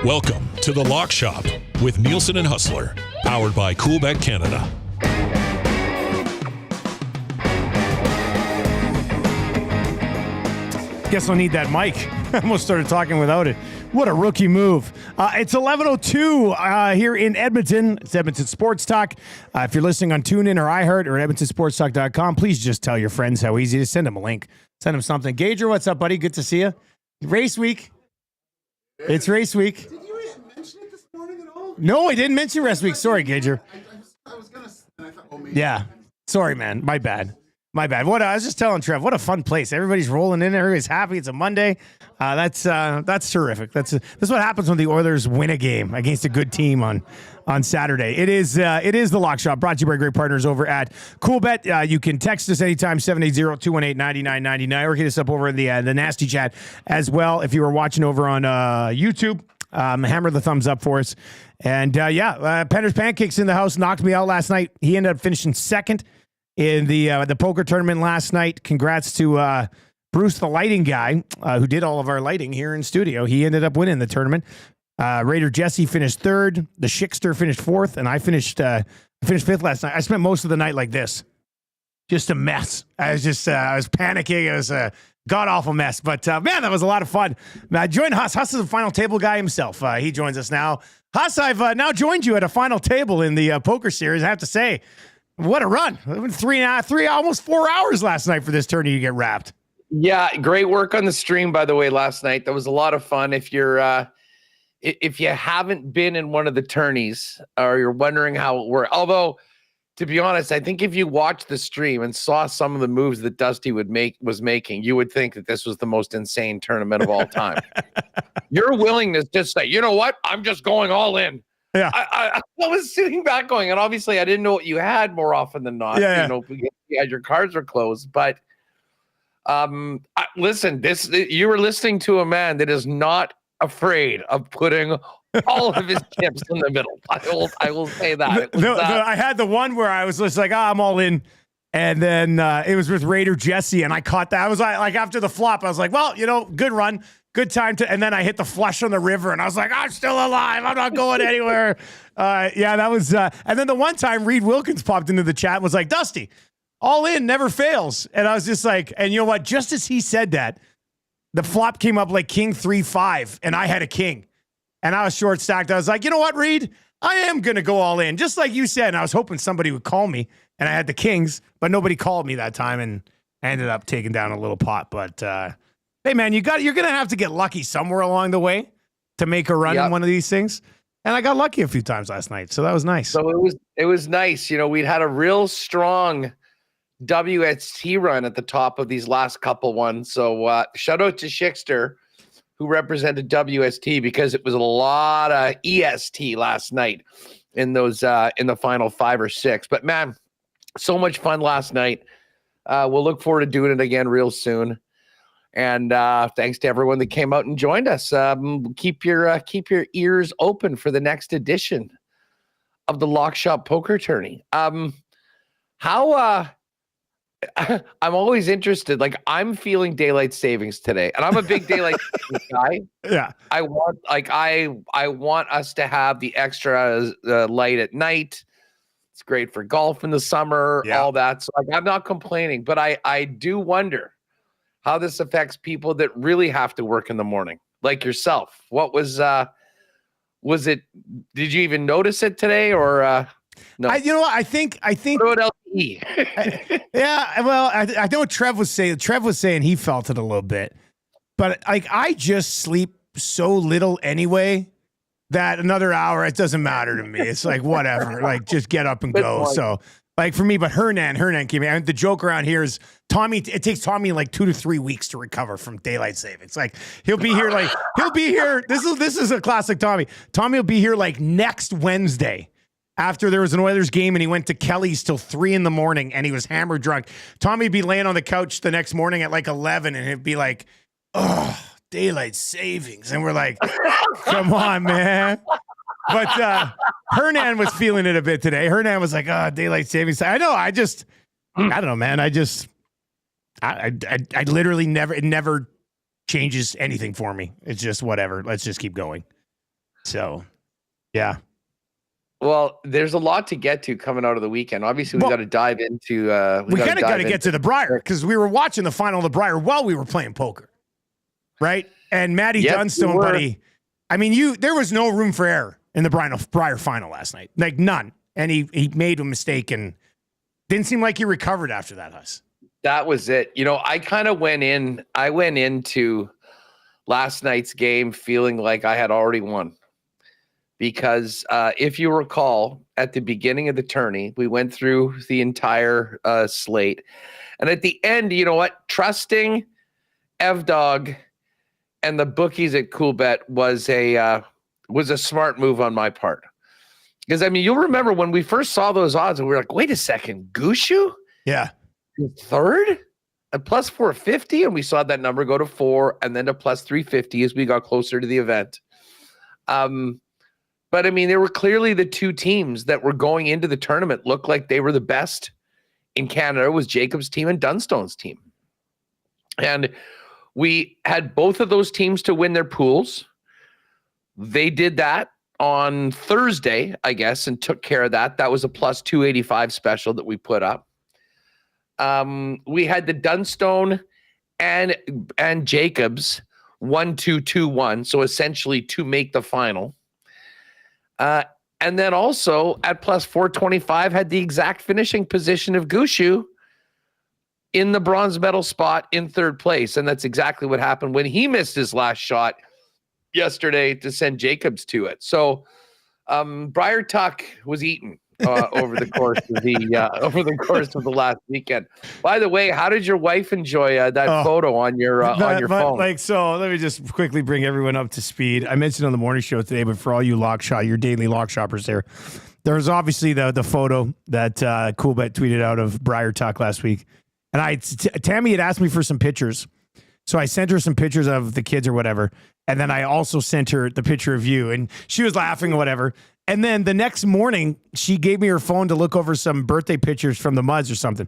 Welcome to The Lock Shop with Nielson and Hustler, powered by Coolbet Canada. Guess I'll need that mic. I almost started talking without it. What a rookie move. It's 11:02 here in Edmonton. It's Edmonton Sports Talk. If you're listening on TuneIn or iHeart or EdmontonSportsTalk.com, please just tell your friends how easy it is. Send them a link. Send them something. Gager, what's up, buddy? Good to see you. Race week. It's race week. Did you mention it this morning at all? No, I didn't mention race week. Sorry, Gager. I was going to, and I thought, oh, maybe. Yeah. Sorry, man. My bad. My bad. I was just telling Trev, what a fun place. Everybody's rolling in. Everybody's happy. It's a Monday. That's terrific. That's what happens when the Oilers win a game against a good team on Saturday. It is the Lock Shop, brought to you by great partners over at Coolbet. You can text us anytime, 780-218-9999, or hit us up over in the Nasty Chat as well. If you were watching over on YouTube, hammer the thumbs up for us. And Penner's Pancakes in the house, knocked me out last night. He ended up finishing second in the poker tournament last night. Congrats to Bruce, the lighting guy, who did all of our lighting here in studio. He ended up winning the tournament. Raider Jesse finished third. The Schickster finished fourth, and I finished fifth last night. I spent most of the night like this, just a mess. I was panicking. It was a god-awful mess. But, man, that was a lot of fun. Join Huss. Huss is a final table guy himself. He joins us now. Huss, I've now joined you at a final table in the poker series. I have to say, what a run. Three, almost 4 hours last night for this tourney to get wrapped. Yeah, great work on the stream, by the way, last night. That was a lot of fun. If you haven't been in one of the tourneys or you're wondering how it worked, although, to be honest, I think if you watched the stream and saw some of the moves that Dusty was making, you would think that this was the most insane tournament of all time. Your willingness to say, you know what, I'm just going all in. Yeah, I was sitting back going, and obviously I didn't know what you had more often than not. Yeah. You know, you had your cards were closed, but listen, you were listening to a man that is not afraid of putting all of his chips in the middle. I will say that. I had the one where I was just like, I'm all in. And then it was with Raider Jesse, and I caught that. I was like after the flop, I was like, well, good run. Good time and then I hit the flush on the river, and I was like, I'm still alive. I'm not going anywhere. That was, and then the one time Reed Wilkins popped into the chat and was like, Dusty, all in, never fails. And I was just like, and you know what? Just as he said that, the flop came up like king 3-5, and I had a king, and I was short stacked. I was like, you know what, Reed? I am going to go all in, just like you said. And I was hoping somebody would call me, and I had the kings, but nobody called me that time, and I ended up taking down a little pot. But, hey, man, you're going to have to get lucky somewhere along the way to make a run in one of these things. And I got lucky a few times last night, so that was nice. So it was nice. We'd had a real strong WST run at the top of these last couple ones. So shout out to Schickster, who represented WST, because it was a lot of EST last night in those in the final 5 or 6. But, man, so much fun last night. We'll look forward to doing it again real soon. And thanks to everyone that came out and joined us. Keep your ears open for the next edition of the Lock Shop Poker Tourney. I'm always interested. Like, I'm feeling daylight savings today, and I'm a big daylight savings guy. Yeah, I want us to have the extra light at night. It's great for golf in the summer, all that. So I'm not complaining, but I do wonder how this affects people that really have to work in the morning, like yourself. What was it? Did you even notice it today, or no? I think. What about LTE? Yeah, well, I know what Trev was saying. Trev was saying he felt it a little bit, but like I just sleep so little anyway that another hour, it doesn't matter to me. It's like whatever, like just get up and go. So. Like for me, but Hernan came in. The joke around here is Tommy. It takes Tommy like 2 to 3 weeks to recover from daylight savings. Like he'll be here. This is a classic Tommy. Tommy will be here like next Wednesday after there was an Oilers game and he went to Kelly's till 3 a.m. and he was hammered drunk. Tommy would be laying on the couch the next morning at like 11 and he'd be like, "Oh, daylight savings," and we're like, "Come on, man." But Hernan was feeling it a bit today. Hernan was like, daylight savings. I know. I don't know, man. I literally never, it never changes anything for me. It's just whatever. Let's just keep going. So, yeah. Well, there's a lot to get to coming out of the weekend. Obviously, we got to dive into. We kind of got to get to the Brier because we were watching the final of the Brier while we were playing poker, right? And Matty Dunstone, buddy. I mean, there was no room for error in the Brier final last night, like none. And he made a mistake and didn't seem like he recovered after that. Huss. That was it. I kind of went into last night's game feeling like I had already won. Because if you recall, at the beginning of the tourney, we went through the entire slate. And at the end, you know what? Trusting Evdog and the bookies at Coolbet was a smart move on my part. Because, I mean, you'll remember when we first saw those odds, and we were like, wait a second, Gushu? Yeah. Third? At plus 450? And we saw that number go to 4 and then to plus 350 as we got closer to the event. But, I mean, there were clearly the two teams that were going into the tournament looked like they were the best in Canada. It was Jacob's team and Dunstone's team. And we had both of those teams to win their pools. They did that on Thursday, I guess, and took care of that. That was a plus 285 special that we put up. We had the Dunstone and Jacobs 1-2-2-1, so essentially to make the final. And then also at plus 425 had the exact finishing position of Gushu in the bronze medal spot in third place. And that's exactly what happened when he missed his last shot yesterday to send Jacobs to it. So Brier Tuck was eaten over the course of the last weekend. By the way, how did your wife enjoy that photo on your phone? So let me just quickly bring everyone up to speed. I mentioned on the morning show today, but for all you your daily lock shoppers there was obviously the photo that Coolbet tweeted out of Brier Tuck last week. And Tammy had asked me for some pictures. So I sent her some pictures of the kids or whatever. And then I also sent her the picture of you. And she was laughing or whatever. And then the next morning, she gave me her phone to look over some birthday pictures from the Muds or something.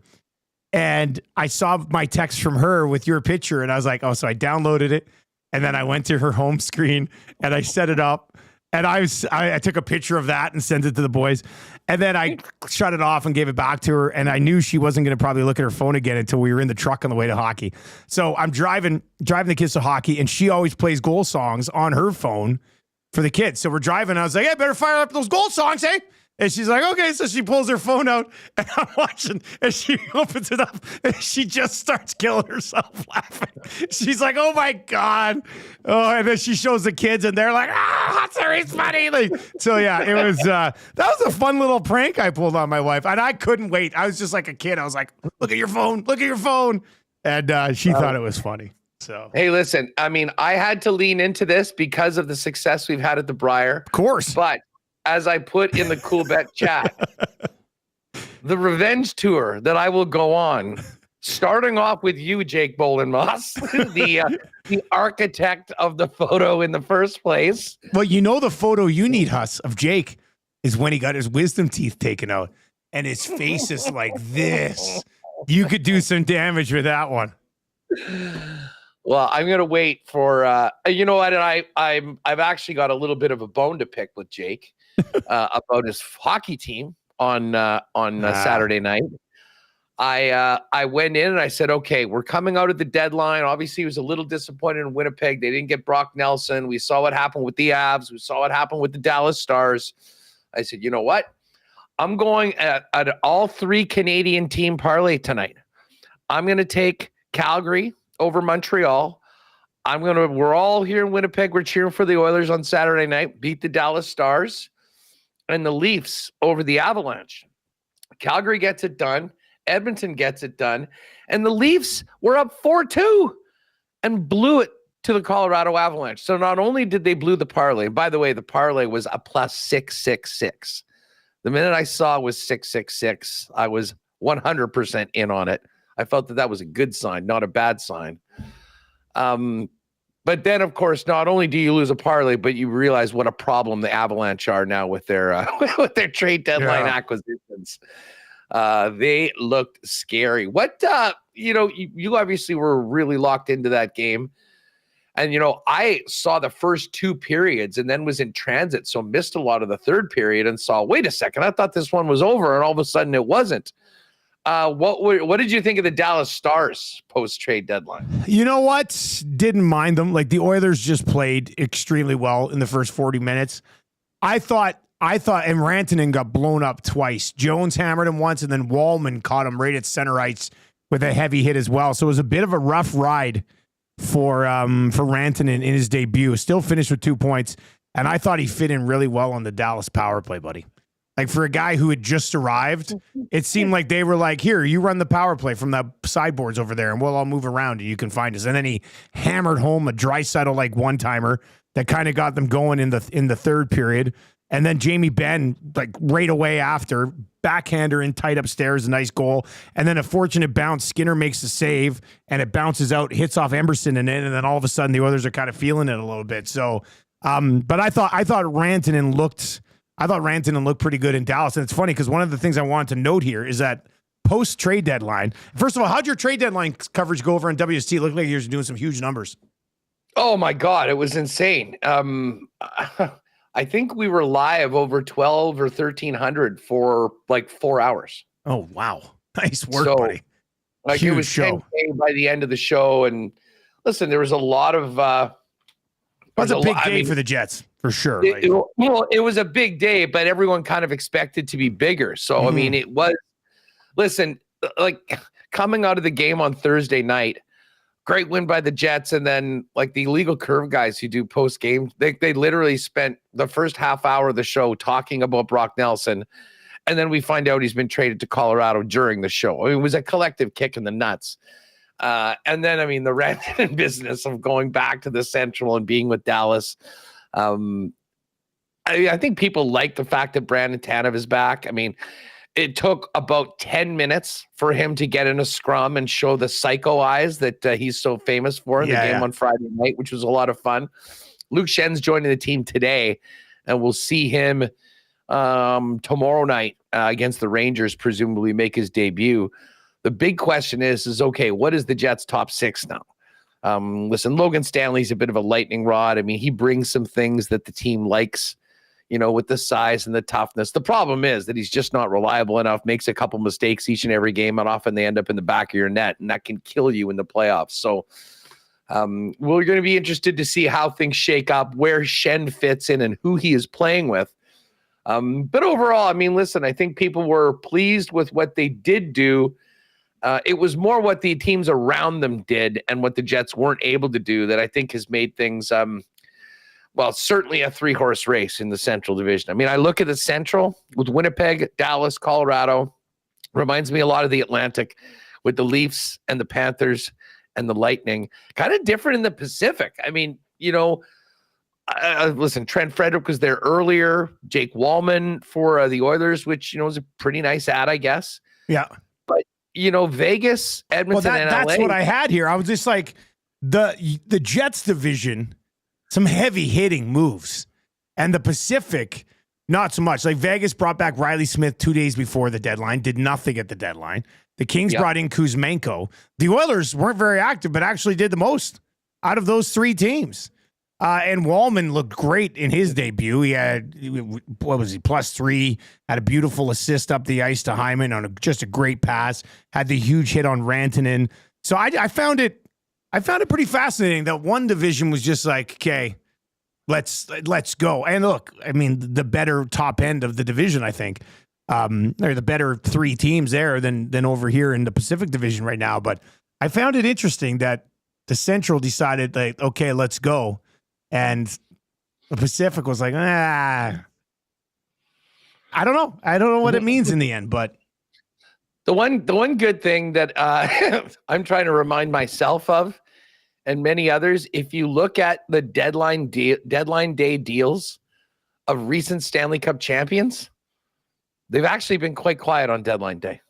And I saw my text from her with your picture. And I was like, oh, so I downloaded it. And then I went to her home screen and I set it up. And I took a picture of that and sent it to the boys. And then I shut it off and gave it back to her. And I knew she wasn't going to probably look at her phone again until we were in the truck on the way to hockey. So I'm driving the kids to hockey, and she always plays goal songs on her phone for the kids. So we're driving. And I was like, hey, better fire up those goal songs, hey? And she's like, okay. So she pulls her phone out, and I'm watching, and she opens it up, and she just starts killing herself laughing. She's like, oh my God. Oh, and then she shows the kids, and they're like, Hutzer, funny. So yeah, it was, that was a fun little prank I pulled on my wife, and I couldn't wait. I was just like a kid. I was like, look at your phone. And she thought it was funny. So, hey, listen, I mean, I had to lean into this because of the success we've had at the Brier. Of course. But as I put in the Coolbet chat, the revenge tour that I will go on, starting off with you, Jake Bolenmoss, the architect of the photo in the first place. Well, you know the photo you need, Huss, of Jake is when he got his wisdom teeth taken out and his face is like this. You could do some damage with that one. Well, I'm gonna wait for you know what, and I've actually got a little bit of a bone to pick with Jake about his hockey team on Saturday night. I went in and I said, okay, we're coming out of the deadline. Obviously, he was a little disappointed in Winnipeg. They didn't get Brock Nelson. We saw what happened with the Avs. We saw what happened with the Dallas Stars. I said, you know what? I'm going at all three Canadian team parlay tonight. I'm going to take Calgary over Montreal. We're all here in Winnipeg. We're cheering for the Oilers on Saturday night, beat the Dallas Stars, and the Leafs over the Avalanche. Calgary gets it done. Edmonton gets it done. And the Leafs were up 4-2 and blew it to the Colorado Avalanche. So not only did they blew the parlay, by the way, the parlay was a plus 666. The minute I saw it was 666, I was 100% in on it. I felt that was a good sign, not a bad sign. But then, of course, not only do you lose a parlay, but you realize what a problem the Avalanche are now with their with their trade deadline acquisitions. They looked scary. What you obviously were really locked into that game. And, I saw the first 2 periods and then was in transit, so missed a lot of the third period and saw, wait a second, I thought this one was over, and all of a sudden it wasn't. What did you think of the Dallas Stars post-trade deadline? You know what? Didn't mind them. Like, the Oilers just played extremely well in the first 40 minutes. I thought, and Rantanen got blown up twice. Jones hammered him once, and then Wallman caught him right at center ice with a heavy hit as well. So it was a bit of a rough ride for Rantanen in his debut. Still finished with 2 points, and I thought he fit in really well on the Dallas power play, buddy. Like, for a guy who had just arrived, it seemed like they were like, here, you run the power play from the sideboards over there, and we'll all move around and you can find us. And then he hammered home a Draisaitl-like one-timer that kind of got them going in the third period. And then Jamie Benn, like right away after, backhander in tight upstairs, a nice goal. And then a fortunate bounce. Skinner makes the save, and it bounces out, hits off Emberson and in, and then all of a sudden the Oilers are kind of feeling it a little bit. So, but I thought Rantanen looked pretty good in Dallas. And it's funny because one of the things I wanted to note here is that post-trade deadline, first of all, how'd your trade deadline coverage go over in WST? It looked like you're doing some huge numbers. Oh my God, it was insane. I think we were live over 12 or 1300 for like 4 hours. Oh, wow. Nice work, buddy. Like, huge, it was show 10K by the end of the show. And listen, there was a lot of, was a big day for the Jets, for sure. It was a big day, but everyone kind of expected to be bigger. So, I mean, it was, listen, like coming out of the game on Thursday night, great win by the Jets. And then like the Illegal Curve guys who do post game, they literally spent the first half hour of the show talking about Brock Nelson. And then we find out he's been traded to Colorado during the show. I mean, it was a collective kick in the nuts. And then, I mean, the Rantanen business of going back to the Central and being with Dallas. I think people like the fact that Brandon Tanev is back. I mean, it took about 10 minutes for him to get in a scrum and show the psycho eyes that he's so famous for in the game on Friday night, which was a lot of fun. Luke Schen's joining the team today, and we'll see him tomorrow night against the Rangers, presumably make his debut. The big question is okay, what is the Jets' top six now? Listen, Logan Stanley's a bit of a lightning rod. I mean, he brings some things that the team likes, with the size and the toughness. The problem is that he's just not reliable enough, makes a couple mistakes each and every game, and often they end up in the back of your net, and that can kill you in the playoffs. So we're going to be interested to see how things shake up, where Schenn fits in and who he is playing with. But overall, I mean, listen, I think people were pleased with what they did do. It was more what the teams around them did and what the Jets weren't able to do that I think has made things, certainly a 3-horse race in the Central Division. I mean, I look at the Central with Winnipeg, Dallas, Colorado. Reminds me a lot of the Atlantic with the Leafs and the Panthers and the Lightning. Kind of different in the Pacific. I mean, listen, Trent Frederick was there earlier. Jake Wallman for the Oilers, which, was a pretty nice ad, I guess. Yeah. But, Vegas, Edmonton, and LA. That's what I had here. I was just like, the Jets division, some heavy hitting moves. And the Pacific, not so much. Like Vegas brought back Riley Smith 2 days before the deadline, did nothing at the deadline. The Kings brought in Kuzmenko. The Oilers weren't very active, but actually did the most out of those three teams. And Wallman looked great in his debut. He had, +3, had a beautiful assist up the ice to Hyman on just a great pass, had the huge hit on Rantanen. So I found it pretty fascinating that one division was just like, okay, let's go. And look, I mean, the better top end of the division, I think, they're the better three teams there than over here in the Pacific Division right now. But I found it interesting that the Central decided, like, okay, let's go. And the Pacific was like, I don't know. I don't know what it means in the end, but the one good thing that I'm trying to remind myself of, and many others, if you look at the deadline day deals of recent Stanley Cup champions, they've actually been quite quiet on deadline day.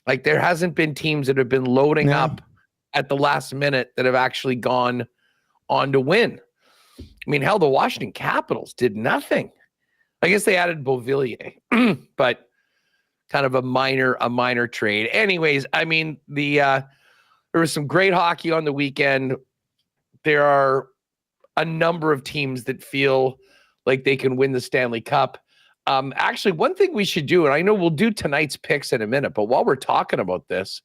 Like, there hasn't been teams that have been loading up at the last minute that have actually gone on to win. I mean, hell, the Washington Capitals did nothing. I guess they added Beauvillier, but kind of a minor trade. Anyways, I mean, there was some great hockey on the weekend. there are a number of teams that feel like they can win the Stanley Cup. Actually, one thing we should do, and I know we'll do tonight's picks in a minute, but while we're talking about this,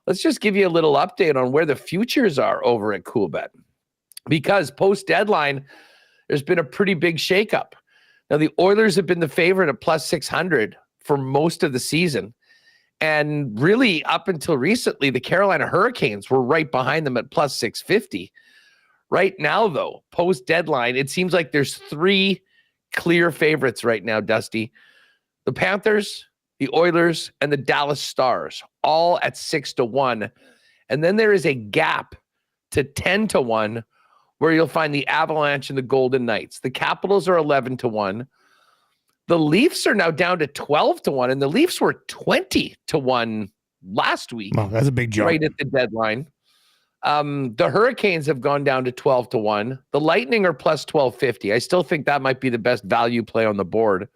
let's just give you a little update on where the futures are over at Coolbet. Because post-deadline, there's been a pretty big shakeup. Now, the Oilers have been the favorite at plus 600 for most of the season. And really, up until recently, the Carolina Hurricanes were right behind them at plus 650. Right now, though, post-deadline, it seems like there's three clear favorites right now, Dusty. The Panthers, the Oilers, and the Dallas Stars, all at 6-1. And then there is a gap to 10-1 where you'll find the Avalanche and the Golden Knights. The Capitals are 11-1. The Leafs are now down to 12-1, and the Leafs were 20-1 last week. Wow, that's a big jump. Right at the deadline. The Hurricanes have gone down to 12-1. The Lightning are plus 1250. I still think that might be the best value play on the board.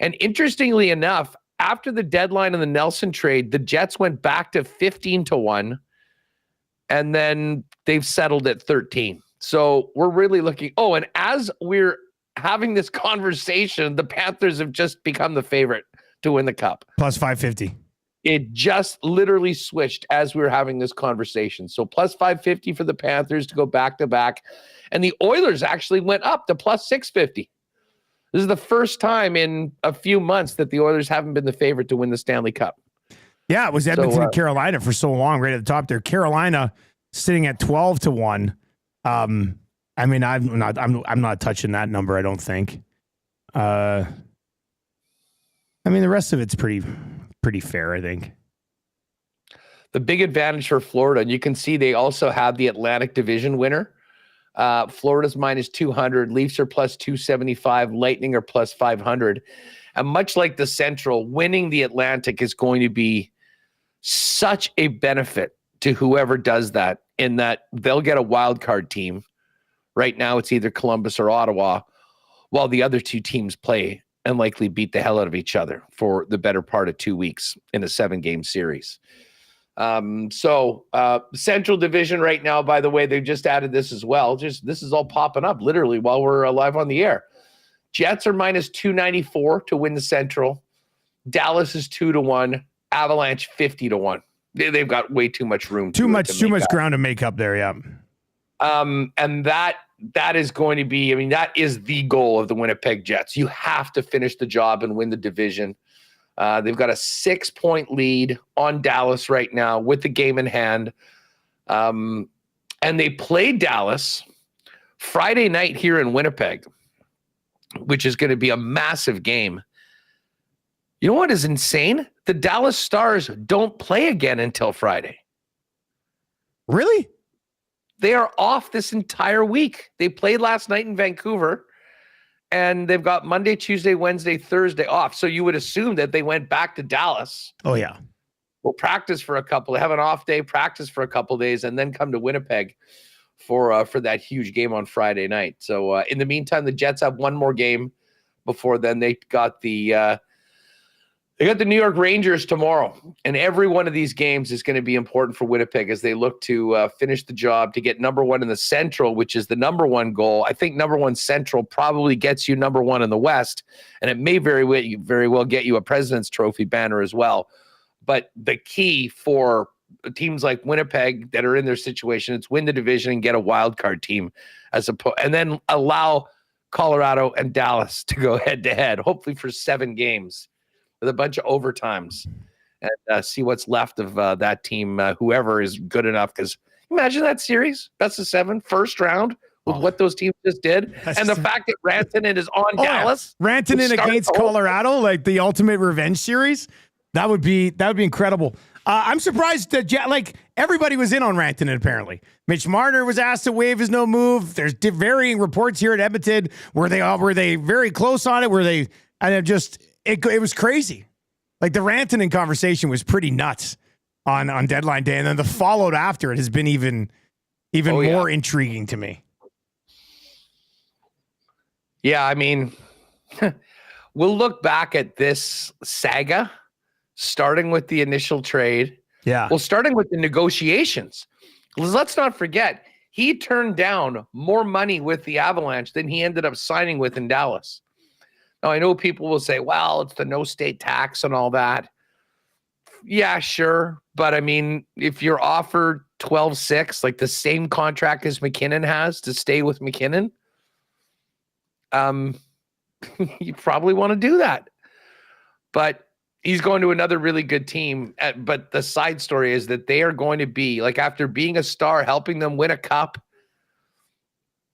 And interestingly enough, after the deadline and the Nelson trade, the Jets went back to 15-1, and then they've settled at 13. So we're really looking. Oh, and as we're having this conversation, the Panthers have just become the favorite to win the Cup. Plus 550. It just literally switched as we were having this conversation. So plus 550 for the Panthers to go back to back. And the Oilers actually went up to plus 650. This is the first time in a few months that the Oilers haven't been the favorite to win the Stanley Cup. Yeah, it was Edmonton and Carolina for so long, right at the top there. Carolina sitting at 12-1. I mean, I'm not touching that number, I don't think. I mean, the rest of it's pretty fair, I think. The big advantage for Florida, and you can see they also have the Atlantic Division winner. Florida's minus 200, Leafs are plus 275, Lightning are plus 500. And much like the Central, winning the Atlantic is going to be such a benefit to whoever does that, in that they'll get a wild card team. Right now, it's either Columbus or Ottawa, while the other two teams play and likely beat the hell out of each other for the better part of 2 weeks in a 7-game series. Central Division right now, by the way, they've just added this as well. This is all popping up literally while we're live on the air. Jets are minus 294 to win the Central. Dallas is 2-1. Avalanche 50-1. They've got way too much room. Too much ground to make up there. Yeah. And that is going to be, I mean, that is the goal of the Winnipeg Jets. You have to finish the job and win the division. They've got a 6-point lead on Dallas right now with the game in hand. And they played Dallas Friday night here in Winnipeg, which is going to be a massive game. You know what is insane? The Dallas Stars don't play again until Friday. Really? They are off this entire week. They played last night in Vancouver, and they've got Monday, Tuesday, Wednesday, Thursday off. So you would assume that they went back to Dallas. Oh, yeah. Will practice for a couple, have an off day, practice for a couple days, and then come to Winnipeg for that huge game on Friday night. So in the meantime, the Jets have one more game before then. They got the New York Rangers tomorrow, and every one of these games is going to be important for Winnipeg as they look to finish the job to get number one in the Central, which is the number one goal. I think number one Central probably gets you number one in the West, and it may very well get you a President's Trophy banner as well. But the key for teams like Winnipeg that are in their situation, it's win the division and get a wild card team, and then allow Colorado and Dallas to go head to head, hopefully for 7 games. With a bunch of overtimes, and see what's left of that team, whoever is good enough. Because imagine that series, best of 7, first round, with what those teams just did, and the fact that Rantanen is on Dallas. Yeah. Rantanen against Colorado, like the ultimate revenge series. That would be incredible. I'm surprised that everybody was in on Rantanen. Apparently, Mitch Marner was asked to waive his no move. There's varying reports here at Edmonton. Were they very close on it? Were they? And it was crazy. Like the Rantanen conversation was pretty nuts on deadline day, and then the followed after it has been even more intriguing to me. Yeah, I mean, we'll look back at this saga, starting with the initial trade. Yeah. Well, starting with the negotiations. Let's not forget, He turned down more money with the Avalanche than he ended up signing with in Dallas. Now, I know people will say, well, it's the no state tax and all that. Yeah, sure. But I mean, if you're offered 12.6, like the same contract as McKinnon has to stay with McKinnon, you probably want to do that. But he's going to another really good team. But the side story is that they are going to be, like, after being a star, helping them win a cup,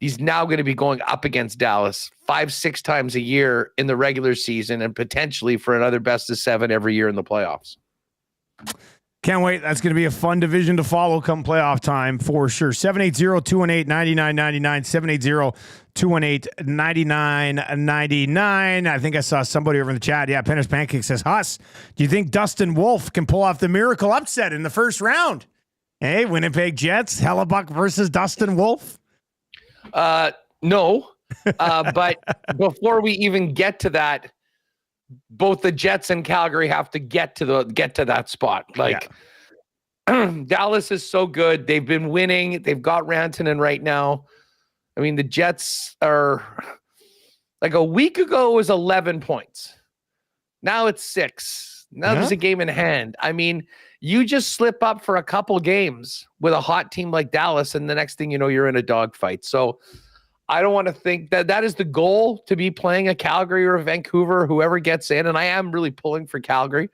he's now going to be going up against Dallas 5-6 times a year in the regular season and potentially for another best of 7 every year in the playoffs. Can't wait. That's going to be a fun division to follow come playoff time for sure. 780-218-9999. 780-218-9999. I think I saw somebody over in the chat. Yeah, Penner's Pancake says, Huss, do you think Dustin Wolf can pull off the miracle upset in the first round? Hey, Winnipeg Jets, Hellebuck versus Dustin Wolf? No. But before we even get to that, both the Jets and Calgary have to get to that spot. Like, Dallas is so good. They've been winning. They've got Rantanen right now. I mean, the Jets are, like, a week ago it was 11 points. Now it's 6. Now there's a game in hand. I mean, you just slip up for a couple games with a hot team like Dallas, and the next thing you know, you're in a dogfight. So I don't want to think that is the goal, to be playing a Calgary or a Vancouver, whoever gets in. And I am really pulling for Calgary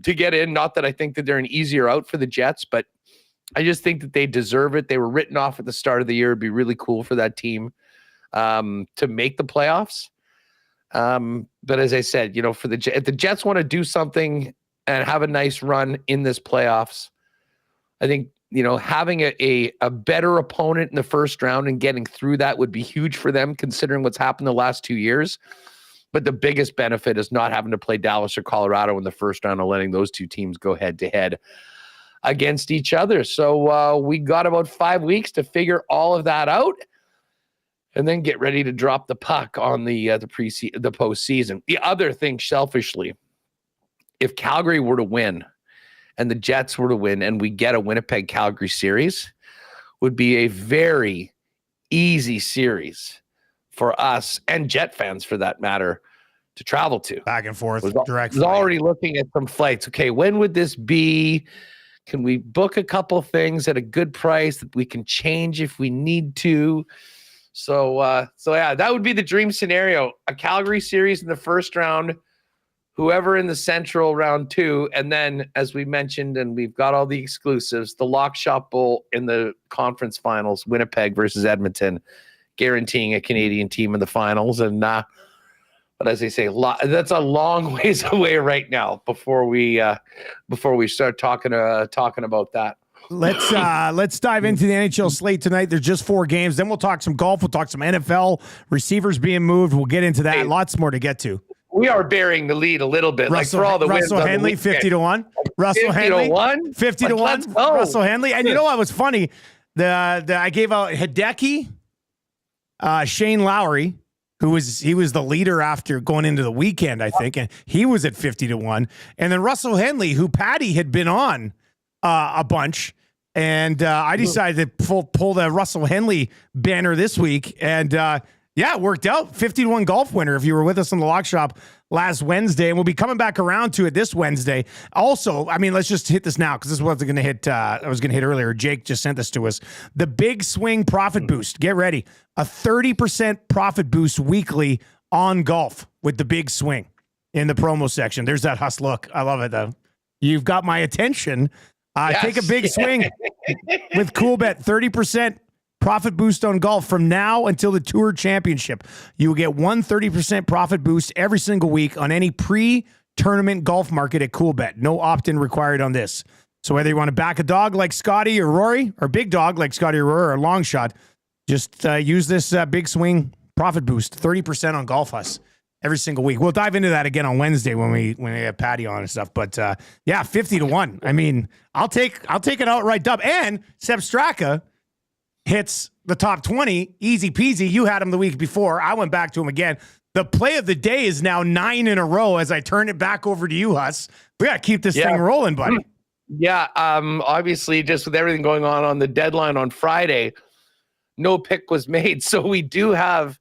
to get in. Not that I think that they're an easier out for the Jets, but I just think that they deserve it. They were written off at the start of the year. It'd be really cool for that team to make the playoffs. But as I said, you know, if the Jets want to do something and have a nice run in this playoffs, I think, you know, having a better opponent in the first round and getting through that would be huge for them, considering what's happened the last 2 years. But the biggest benefit is not having to play Dallas or Colorado in the first round and letting those two teams go head to head against each other. So we got about 5 weeks to figure all of that out and then get ready to drop the puck on the postseason. The other thing, selfishly, if Calgary were to win and the Jets were to win and we get a Winnipeg-Calgary series, would be a very easy series for us and Jet fans, for that matter, to travel to. Back and forth, direct flight. I was already looking at some flights. Okay, when would this be? Can we book a couple things at a good price that we can change if we need to? So yeah, that would be the dream scenario. A Calgary series in the first round, whoever in the Central round 2, and then, as we mentioned, and we've got all the exclusives, the Lock Shop Bowl in the conference finals, Winnipeg versus Edmonton, guaranteeing a Canadian team in the finals. And but as they say, that's a long ways away right now before we start talking about that. Let's dive into the NHL slate tonight. There's just 4 games. Then we'll talk some golf. We'll talk some NFL receivers being moved. We'll get into that. Hey, lots more to get to. We are burying the lead a little bit. Russell, like, for all the wins. Russell Henley, 50-1. Russell Henley, 50-1. Russell Henley. And you know what was funny? I gave out Hideki, Shane Lowry, he was the leader after going into the weekend, I think, and he was at 50-1. And then Russell Henley, who Patty had been on a bunch, and I decided to pull the Russell Henley banner this week, and yeah, it worked out. 50-1 golf winner if you were with us on the Lock Shop last Wednesday, and we'll be coming back around to it this Wednesday. Also, I mean, let's just hit this now because this wasn't going to hit. I was going to hit earlier. Jake just sent this to us. The Big Swing Profit Boost. Get ready. A 30% profit boost weekly on golf with the Big Swing in the promo section. There's that Huss look. I love it, though. You've got my attention. Yes. Take a big swing with Coolbet. 30% profit boost on golf from now until the Tour Championship. You will get 30% profit boost every single week on any pre-tournament golf market at Coolbet. No opt-in required on this. So whether you want to back a dog like Scotty or Rory, or big dog like Scotty or Rory, or a long shot, just use this Big Swing profit boost. 30% on Golf Huss every single week. We'll dive into that again on Wednesday when we have Patty on and stuff. But yeah, 50-1. I mean, I'll take an outright dub. And Seb Straka hits the top 20, easy peasy. You had him the week before. I went back to him again. The play of the day is now 9 in a row as I turn it back over to you, Huss. We got to keep this thing rolling, buddy. Yeah, obviously, just with everything going on the deadline on Friday, no pick was made. So we do have,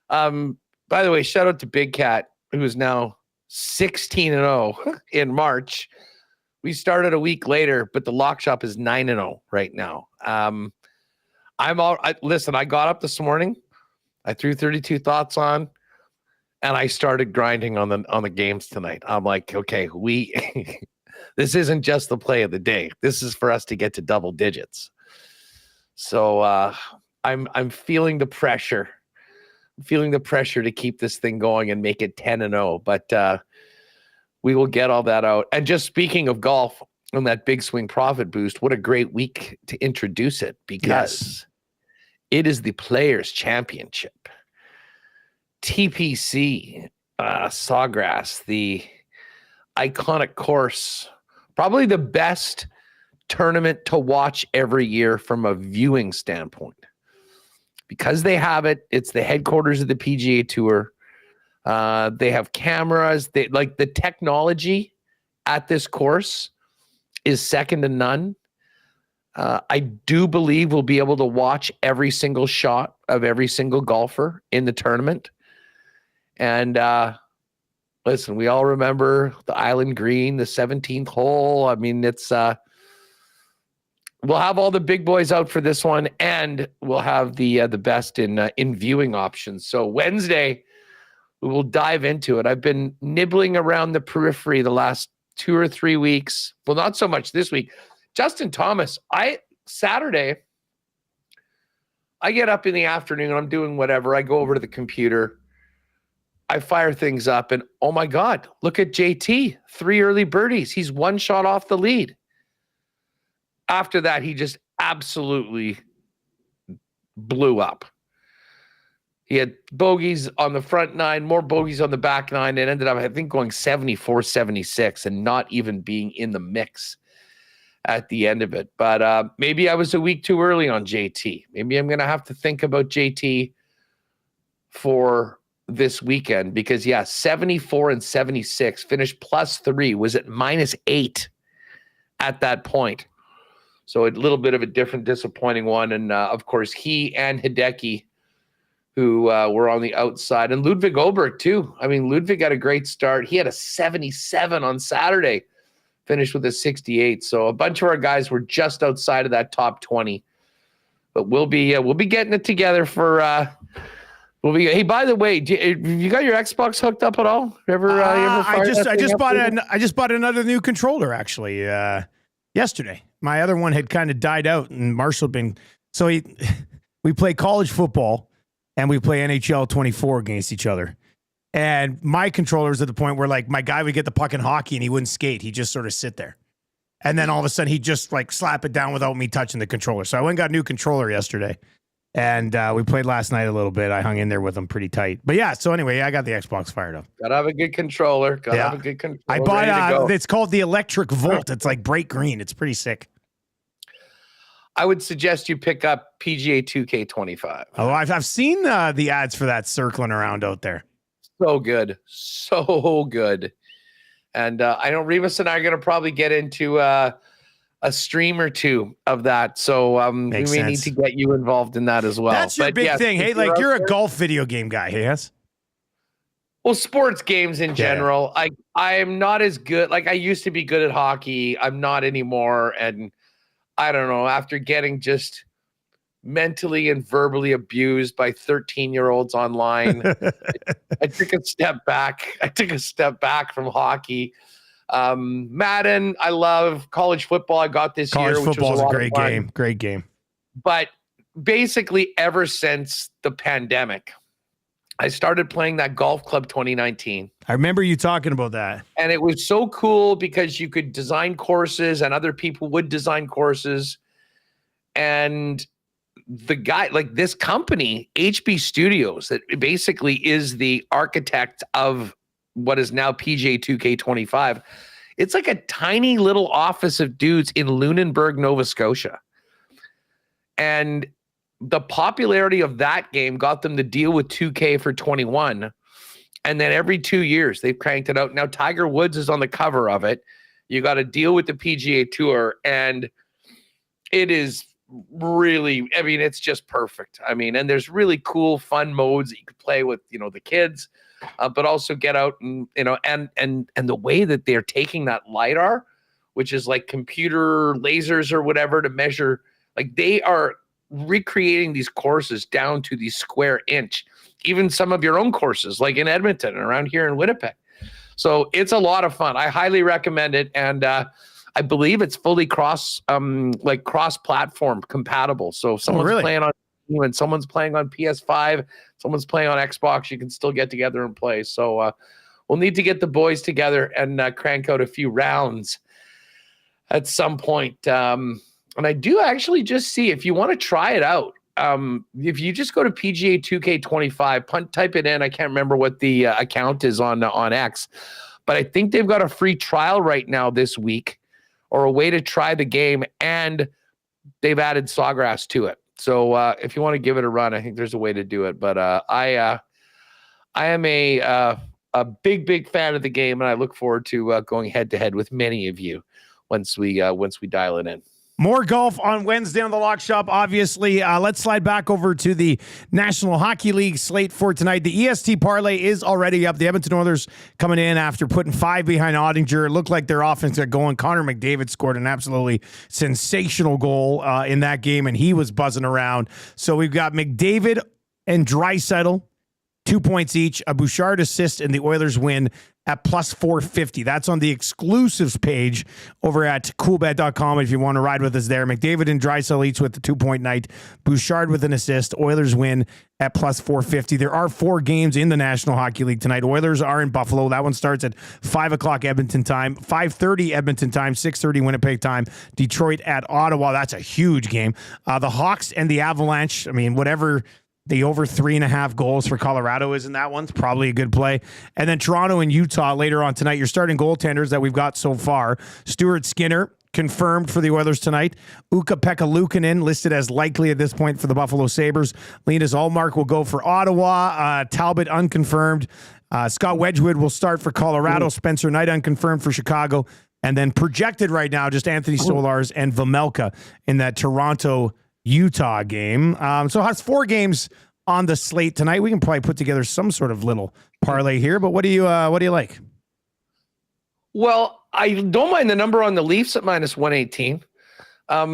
by the way, shout out to Big Cat, who is now 16-0 in March. We started a week later, but the lock shop is 9-0 right now. Listen, I got up this morning, I threw 32 thoughts on, and I started grinding on the games tonight. I'm like, okay, this isn't just the play of the day. This is for us to get to double digits. So I'm feeling the pressure. I'm feeling the pressure to keep this thing going and make it 10-0. But we will get all that out. And just speaking of golf and that big swing profit boost, what a great week to introduce it, because it is the Players' Championship. TPC, Sawgrass, the iconic course, probably the best tournament to watch every year from a viewing standpoint. Because they have it, it's the headquarters of the PGA Tour. They have cameras. The technology at this course is second to none. I do believe we'll be able to watch every single shot of every single golfer in the tournament. And listen, we all remember the Island Green, the 17th hole. I mean, it's we'll have all the big boys out for this one, and we'll have the best in viewing options. So Wednesday, we will dive into it. I've been nibbling around the periphery the last 2 or 3 weeks. Well, not so much this week. Justin Thomas, Saturday, I get up in the afternoon, I'm doing whatever. I go over to the computer. I fire things up, and oh my God, look at JT. 3 early birdies. He's 1 shot off the lead. After that, he just absolutely blew up. He had bogeys on the front 9, more bogeys on the back 9, and ended up, I think, going 74, 76 and not even being in the mix at the end of it. But maybe I was a week too early on JT. Maybe I'm going to have to think about JT for this weekend because, 74 and 76, finished +3, was at -8 at that point. So a little bit of a different disappointing one. And, of course, he and Hideki, who were on the outside. And Ludwig Oberg, too. I mean, Ludwig had a great start. He had a 77 on Saturday, finished with a 68. So a bunch of our guys were just outside of that top 20. But we'll be getting it together for hey, by the way, you got your Xbox hooked up at all? I just bought another new controller actually yesterday. My other one had kind of died out, and Marshall we play college football and we play NHL 24 against each other. And my controller's at the point where like my guy would get the puck in hockey and he wouldn't skate. He'd just sort of sit there. And then all of a sudden he'd just like slap it down without me touching the controller. So I went and got a new controller yesterday. And we played last night a little bit. I hung in there with him pretty tight. But yeah, so anyway, I got the Xbox fired up. Gotta have a good controller. Have a good controller. I bought it's called the Electric Volt. It's like bright green. It's pretty sick. I would suggest you pick up PGA 2K25. Oh, I've seen the ads for that circling around out there. So good. So good. And I know Remus and I are going to probably get into a stream or two of that. So we may need to get you involved in that as well. That's your big thing. Hey, like you're a golf video game guy. Yes. Well, sports games in general. I'm not as good. Like I used to be good at hockey. I'm not anymore. And I don't know, after getting just mentally and verbally abused by 13-year-olds online, I took a step back. I took a step back from hockey. Madden, I love. College football, I got this year. College football is a great game. Great game. But basically, ever since the pandemic, I started playing that Golf Club 2019. I remember you talking about that. And it was so cool because you could design courses and other people would design courses. And the guy, like this company, HB Studios, that basically is the architect of what is now PGA 2K25. It's like a tiny little office of dudes in Lunenburg, Nova Scotia. And the popularity of that game got them to deal with 2K for 21. And then every 2 years, they've cranked it out. Now, Tiger Woods is on the cover of it. You got to deal with the PGA Tour, and it is really, I mean, it's just perfect. I mean, and there's really cool, fun modes that you could play with, the kids, but also get out and, and the way that they're taking that LiDAR, which is like computer lasers or whatever to measure, like they are recreating these courses down to the square inch, even some of your own courses, like in Edmonton and around here in Winnipeg. So it's a lot of fun. I highly recommend it. And, I believe it's fully cross-platform compatible. So if someone's playing on and someone's playing on PS5, someone's playing on Xbox, you can still get together and play. So we'll need to get the boys together and crank out a few rounds at some point. And I do actually just see, if you want to try it out, if you just go to PGA 2K25, type it in. I can't remember what the account is on X, but I think they've got a free trial right now this week, or a way to try the game, and they've added Sawgrass to it. So if you want to give it a run, I think there's a way to do it. But I am a big fan of the game, and I look forward to going head to head with many of you once we dial it in. More golf on Wednesday on the Lock Shop, obviously. Let's slide back over to the National Hockey League slate for tonight. The EST parlay is already up. The Edmonton Oilers coming in after putting 5 behind Ottinger. It looked like their offense got going. Connor McDavid scored an absolutely sensational goal in that game, and he was buzzing around. So we've got McDavid and Draisaitl, 2 points each, a Bouchard assist, and the Oilers win at plus 450. That's on the exclusives page over at coolbet.com if you want to ride with us there. McDavid and Draisaitl each with the 2-point night. Bouchard with an assist. Oilers win at plus 450. There are 4 games in the National Hockey League tonight. Oilers are in Buffalo. That one starts at 5 o'clock Edmonton time, 5:30 Edmonton time, 6:30 Winnipeg time. Detroit at Ottawa. That's a huge game. The Hawks and the Avalanche, I mean, whatever the over 3.5 goals for Colorado is in that one's probably a good play. And then Toronto and Utah later on tonight. Your starting goaltenders that we've got so far: Stuart Skinner, confirmed for the Oilers tonight. Ukko-Pekka Luukkonen listed as likely at this point for the Buffalo Sabres. Linus Ullmark will go for Ottawa. Talbot unconfirmed. Scott Wedgwood will start for Colorado. Spencer Knight unconfirmed for Chicago. And then projected right now, just Anthony Solars and Vejmelka in that Toronto-Utah game. So that's 4 games on the slate tonight. We can probably put together some sort of little parlay here, but what do you like? Well, I don't mind the number on the Leafs at minus 118. I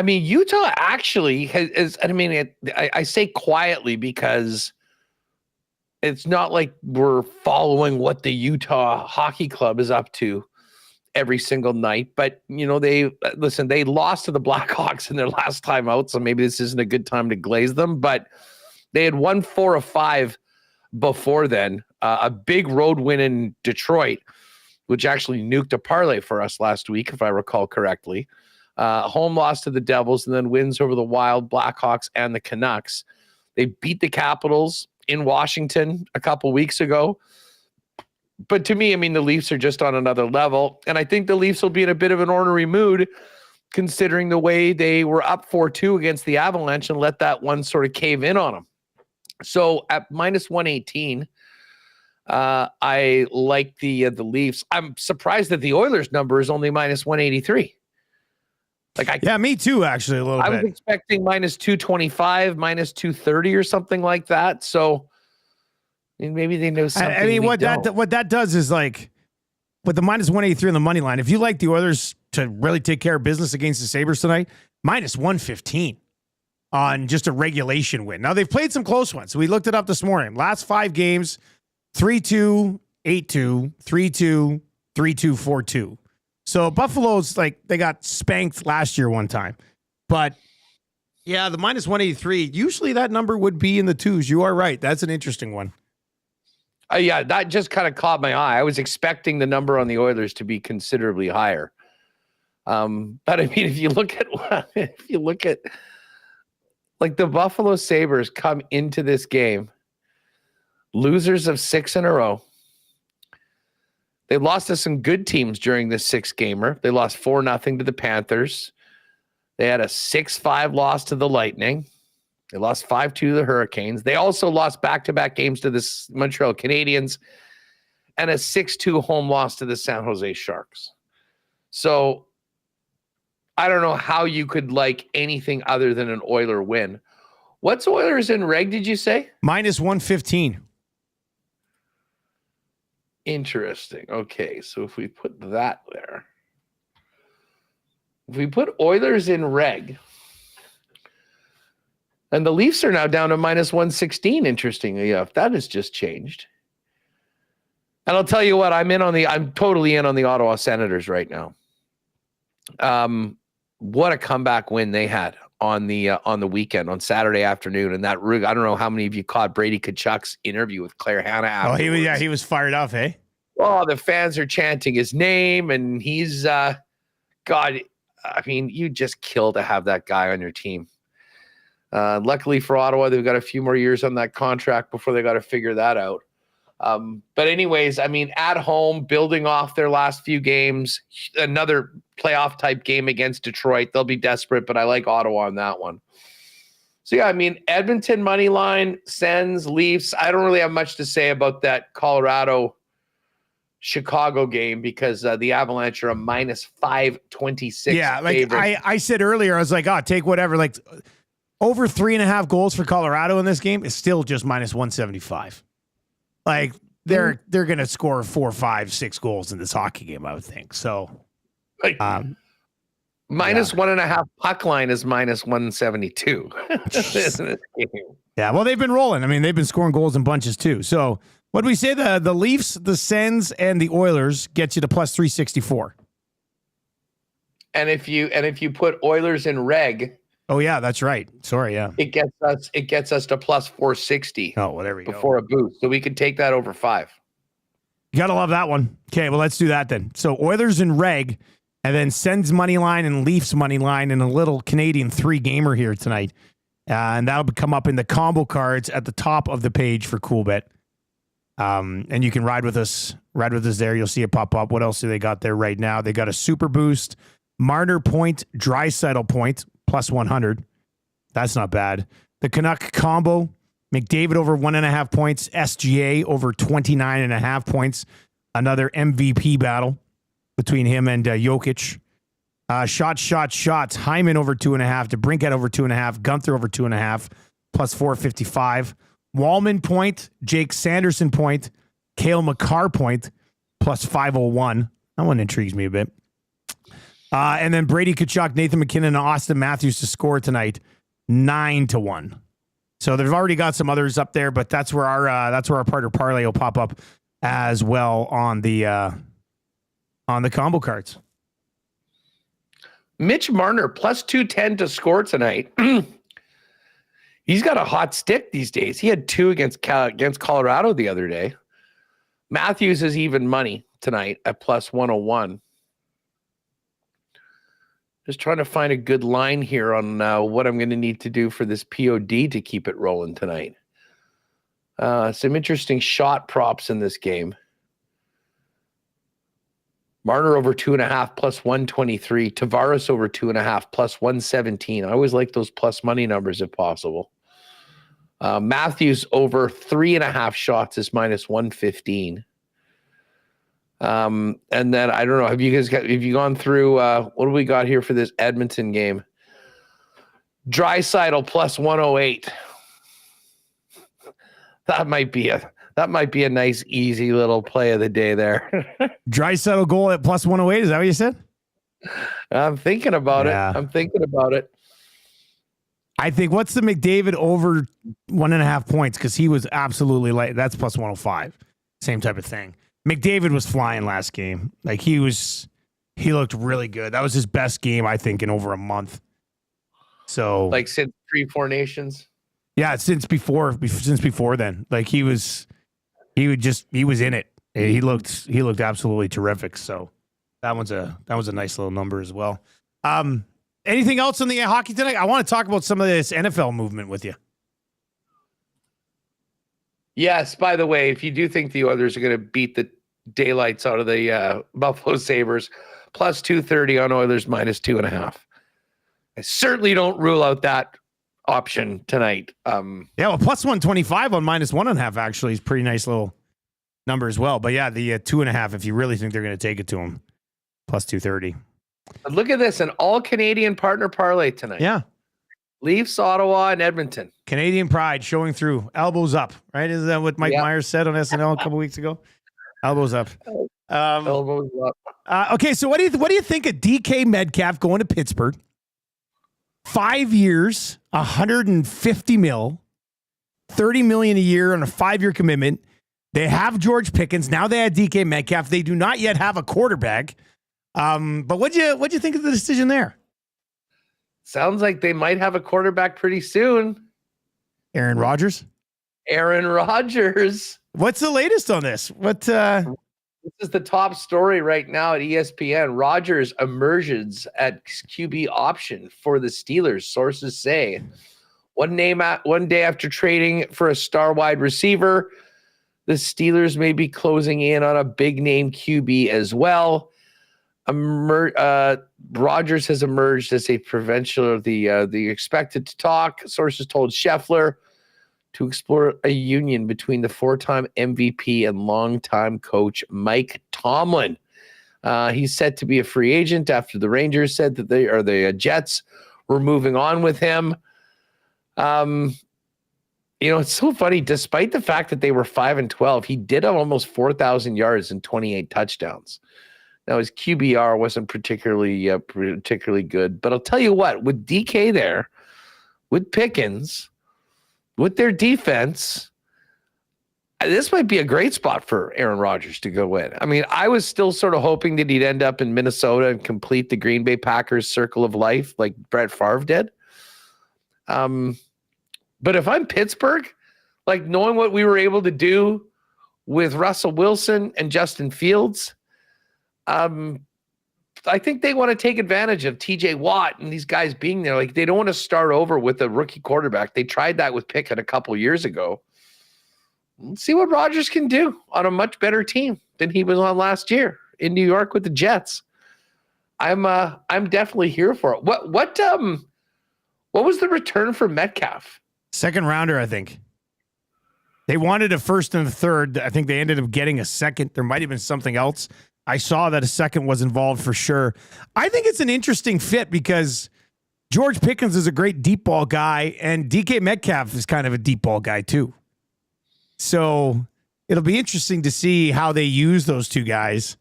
mean, Utah actually has, I mean, I say quietly because it's not like we're following what the Utah Hockey Club is up to every single night, but they lost to the Blackhawks in their last time out, so maybe this isn't a good time to glaze them, but they had won 4 of 5 before then. A big road win in Detroit, which actually nuked a parlay for us last week, if I recall correctly. Home loss to the Devils, and then wins over the Wild, Blackhawks, and the Canucks. They beat the Capitals in Washington a couple weeks ago. But to me, I mean, the Leafs are just on another level. And I think the Leafs will be in a bit of an ornery mood, considering the way they were up 4-2 against the Avalanche and let that one sort of cave in on them. So at minus 118, I like the Leafs. I'm surprised that the Oilers number is only minus 183. Yeah, me too, actually, a little bit. I was expecting minus 225, minus 230 or something like that. So maybe they know something. I mean, what that does is, like, with the minus 183 on the money line, if you like the Oilers to really take care of business against the Sabres tonight, minus 115 on just a regulation win. Now, they've played some close ones. We looked it up this morning. Last 5 games, 3-2, 8-2, 3-2, 3-2, 4-2. So Buffalo's, like, they got spanked last year one time. But yeah, the minus 183, usually that number would be in the 2s. You are right. That's an interesting one. Yeah, that just kind of caught my eye. I was expecting the number on the Oilers to be considerably higher. But I mean, if you look at like the Buffalo Sabres come into this game, losers of 6 in a row. They lost to some good teams during this 6-gamer. They lost 4-0 to the Panthers. They had a 6-5 loss to the Lightning. They lost 5-2 to the Hurricanes. They also lost back-to-back games to the Montreal Canadiens and a 6-2 home loss to the San Jose Sharks. So I don't know how you could like anything other than an Oiler win. What's Oilers in reg, did you say? Minus 115. Interesting. Okay, so if we put that there, if we put Oilers in reg, and the Leafs are now down to minus 116, interestingly enough. That has just changed. And I'll tell you what, I'm totally in on the Ottawa Senators right now. What a comeback win they had on the weekend, on Saturday afternoon. And that, I don't know how many of you caught Brady Tkachuk's interview with Claire Hanna afterwards. He was fired up, eh? Oh, the fans are chanting his name, and he's God. I mean, you just kill to have that guy on your team. Luckily for Ottawa, they've got a few more years on that contract before they got to figure that out. But anyways, I mean, at home, building off their last few games, another playoff type game against Detroit. They'll be desperate, but I like Ottawa on that one. So yeah, I mean, Edmonton money line, Sens, Leafs. I don't really have much to say about that Colorado Chicago game because the Avalanche are a minus 526. Yeah, like favorite. I said earlier, I was like, take whatever. Like over 3.5 goals for Colorado in this game is still just minus 175. Like they're gonna score 4, 5, 6 goals in this hockey game, I would think. So minus 1.5 puck line is minus 172. Yeah, well, they've been rolling. I mean, they've been scoring goals in bunches too. So what do we say? The Leafs, the Sens, and the Oilers get you to plus 364. And if you put Oilers in reg, oh yeah, that's right. Sorry, yeah. it gets us to plus 460. Oh, whatever. Before a boost, so we can take that over 5. You gotta love that one. Okay, well, let's do that then. So Oilers in reg, and then Sens money line and Leafs money line, and a little Canadian 3-gamer here tonight, and that'll come up in the combo cards at the top of the page for Coolbet. And you can ride with us there. You'll see it pop up. What else do they got there right now? They got a super boost, Marner point, Draisaitl point, plus 100. That's not bad. The Canuck combo, McDavid over 1.5 points, SGA over 29.5 points. Another MVP battle between him and Jokic. Shots. Hyman over 2.5, DeBrincat over 2.5, Gunther over 2.5, plus 455. Wallman point, Jake Sanderson point, Cale Makar point, plus 501. That one intrigues me a bit. And then Brady Tkachuk, Nathan McKinnon, and Austin Matthews to score tonight, 9-1. So they've already got some others up there, but that's where our partner parlay will pop up as well on the combo cards. Mitch Marner plus 210 to score tonight. He's got a hot stick these days. He had 2 against Colorado the other day. Matthews is even money tonight at plus 101. Just trying to find a good line here on what I'm going to need to do for this POD to keep it rolling tonight. Some interesting shot props in this game. Marner over 2.5 plus 123. Tavares over 2.5 plus 117. I always like those plus money numbers if possible. Matthews over 3.5 shots is minus 115. And then I don't know. Have you gone through what do we got here for this Edmonton game? Draisaitl plus 108. That might be a nice easy little play of the day there. Draisaitl goal at plus 108. Is that what you said? I'm thinking about it. I think what's the McDavid over 1.5 points? Because he was absolutely light. That's plus 105. Same type of thing. McDavid was flying last game. Like he looked really good. That was his best game, I think, in over a month. So like since 3-4 Nations. Yeah, since before then. Like he was in it. He looked absolutely terrific. So that was a nice little number as well. Anything else on the hockey tonight? I want to talk about some of this NFL movement with you. Yes, by the way, if you do think the Oilers are going to beat the daylights out of the Buffalo Sabres, plus 230 on Oilers, minus 2.5. I certainly don't rule out that option tonight. Yeah, well, plus 125 on minus 1.5 actually is pretty nice little number as well. But yeah, the 2.5, if you really think they're going to take it to them. Plus 230. But look at this, an all-Canadian partner parlay tonight. Yeah. Leafs, Ottawa, and Edmonton. Canadian pride showing through. Elbows up, right? Is that what Mike Myers said on SNL a couple weeks ago? Elbows up. Elbows up. Okay, so what do you think of DK Metcalf going to Pittsburgh? 5 years, 150 mil, 30 million a year on a 5-year commitment. They have George Pickens. Now they have DK Metcalf. They do not yet have a quarterback. But what'd you think of the decision there? Sounds like they might have a quarterback pretty soon. Aaron Rodgers. What's the latest on this? This is the top story right now at ESPN. Rodgers emerges at QB option for the Steelers. Sources say one day after trading for a star wide receiver, the Steelers may be closing in on a big name QB as well. Rodgers has emerged as a provincial of the expected to talk. Sources told Scheffler to explore a union between the 4-time MVP and longtime coach Mike Tomlin. He's set to be a free agent after the Rangers said that the Jets were moving on with him. It's so funny. Despite the fact that they were 5-12, he did have almost 4,000 yards and 28 touchdowns. Now his QBR wasn't particularly good, but I'll tell you what, with DK there, with Pickens, with their defense, this might be a great spot for Aaron Rodgers to go in. I mean, I was still sort of hoping that he'd end up in Minnesota and complete the Green Bay Packers circle of life like Brett Favre did. But if I'm Pittsburgh, like knowing what we were able to do with Russell Wilson and Justin Fields, I think they want to take advantage of TJ Watt and these guys being there. Like, they don't want to start over with a rookie quarterback. They tried that with Pickett a couple years ago. Let's see what Rodgers can do on a much better team than he was on last year in New York with the Jets. I'm definitely here for it. What was the return for Metcalf? Second rounder, I think. They wanted a first and a third. I think they ended up getting a second. There might have been something else. I saw that a second was involved for sure. I think it's an interesting fit because George Pickens is a great deep ball guy, and DK Metcalf is kind of a deep ball guy too. So it'll be interesting to see how they use those two guys.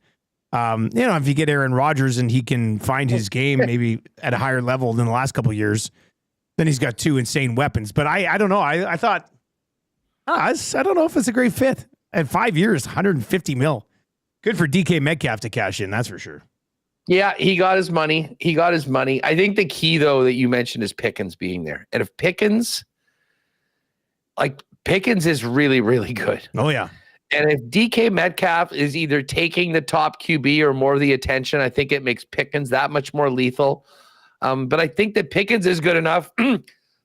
If you get Aaron Rodgers and he can find his game maybe at a higher level than the last couple of years, then he's got two insane weapons. But I don't know. I thought, I don't know if it's a great fit. At 5 years, 150 mil. Good for DK Metcalf to cash in, that's for sure. Yeah, he got his money. I think the key, though, that you mentioned is Pickens being there. And if Pickens is really, really good. Oh, yeah. And if DK Metcalf is either taking the top QB or more of the attention, I think it makes Pickens that much more lethal. But I think that Pickens is good enough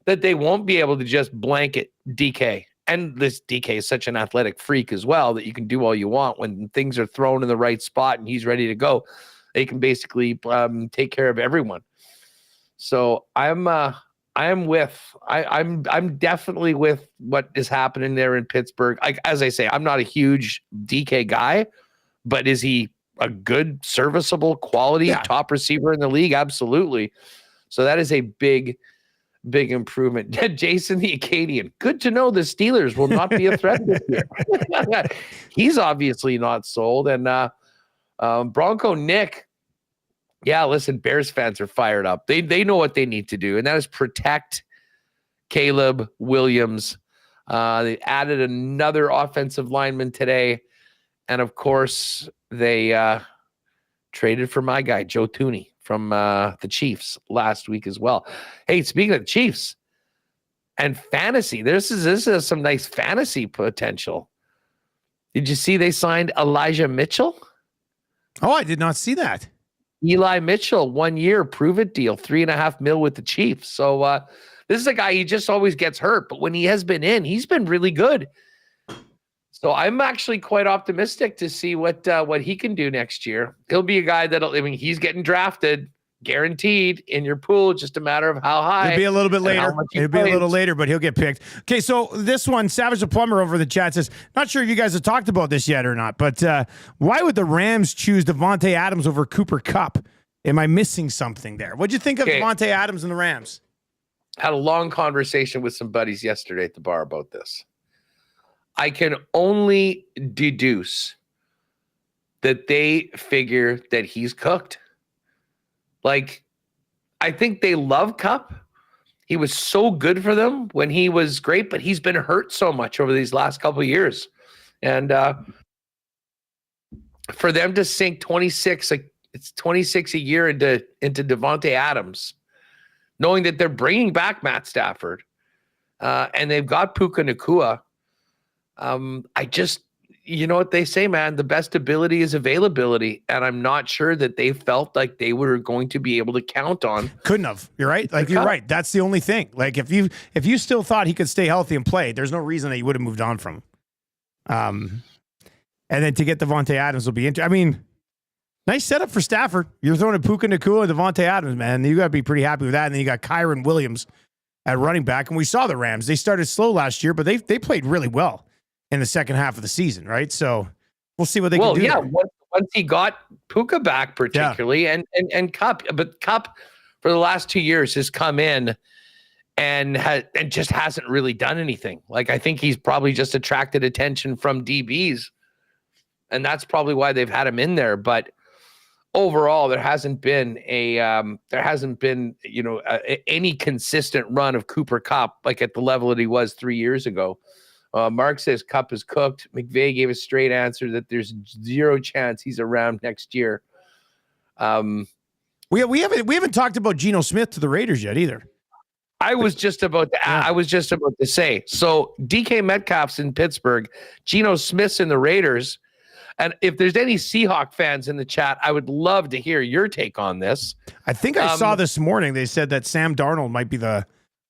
that they won't be able to just blanket DK. And this DK is such an athletic freak as well that you can do all you want when things are thrown in the right spot and he's ready to go. They can basically take care of everyone. So I'm definitely with what is happening there in Pittsburgh. As I say, I'm not a huge DK guy, but is he a good, serviceable, quality top receiver in the league? Absolutely. So that is a big improvement. Jason the Acadian. Good to know the Steelers will not be a threat this year. He's obviously not sold. And Bronco Nick. Yeah, listen, Bears fans are fired up. They know what they need to do, and that is protect Caleb Williams. They added another offensive lineman today. And of course, they traded for my guy, Joe Thuney, from the Chiefs last week as well. Hey, speaking of the Chiefs and fantasy, this is some nice fantasy potential. Did you see they signed Elijah Mitchell? Oh, I did not see that. Eli Mitchell, 1 year prove-it deal, $3.5 million with the Chiefs. So this is a guy, he just always gets hurt, but when he has been in, he's been really good. So I'm actually quite optimistic to see what he can do next year. He'll be a guy he's getting drafted. guaranteed in your pool. Just a matter of how high. It'll be a little bit and later. how much he It'll be a plays. little later, but he'll get picked. Okay, so this one, Savage the Plumber over the chat says, not sure if you guys have talked about this yet or not, but why would the Rams choose Devontae Adams over Cooper Kupp? Am I missing something there? What'd you think of Devontae Adams and the Rams? Had a long conversation with some buddies yesterday at the bar about this. I can only deduce that they figure that he's cooked. Like, I think they love Kupp. He was so good for them when he was great, but he's been hurt so much over these last couple of years. And for them to sink 26, like it's 26 a year into Devontae Adams, knowing that they're bringing back Matt Stafford and they've got Puka Nacua. I just, you know what they say, man, the best ability is availability. And I'm not sure that they felt like they were going to be able to count on. Couldn't have. You're right. Like, you're right. That's the only thing. Like, if you still thought he could stay healthy and play, there's no reason that you would have moved on from him. And then to get Devontae Adams will be interesting. I mean, nice setup for Stafford. You're throwing a Puka Nacua and Devontae Adams, man. You got to be pretty happy with that. And then you got Kyron Williams at running back. And we saw the Rams. They started slow last year, but they played really well in the second half of the season, right? So we'll see what they can do. Yeah, once he got Puka back particularly, and Kupp, but Kupp for the last 2 years has come in and just hasn't really done anything. Like, I think he's probably just attracted attention from DBs, and that's probably why they've had him in there. But overall, there hasn't been any consistent run of Cooper Kupp like at the level that he was 3 years ago. Mark says Kupp is cooked. McVay gave a straight answer that there's zero chance he's around next year. We haven't talked about Geno Smith to the Raiders yet either. I was just about to say. So DK Metcalf's in Pittsburgh, Geno Smith's in the Raiders. And if there's any Seahawk fans in the chat, I would love to hear your take on this. I think I saw this morning they said that Sam Darnold might be the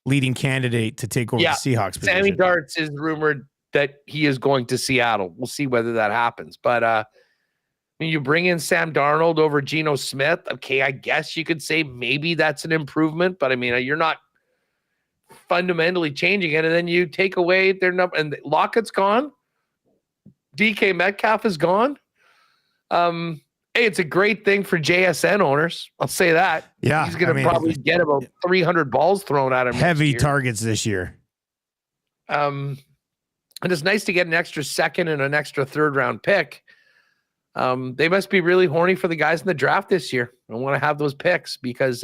leading candidate to take over the Seahawks position. Sammy Darts is rumored that he is going to Seattle. We'll see whether that happens. But when you bring in Sam Darnold over Geno Smith, okay, I guess you could say maybe that's an improvement. But I mean, you're not fundamentally changing it. And then you take away their number, and Lockett's gone. DK Metcalf is gone. Hey, it's a great thing for JSN owners. I'll say that. Yeah. He's going to probably get about 300 balls thrown at him. Heavy targets this year. And it's nice to get an extra second and an extra third round pick. They must be really horny for the guys in the draft this year and want to have those picks because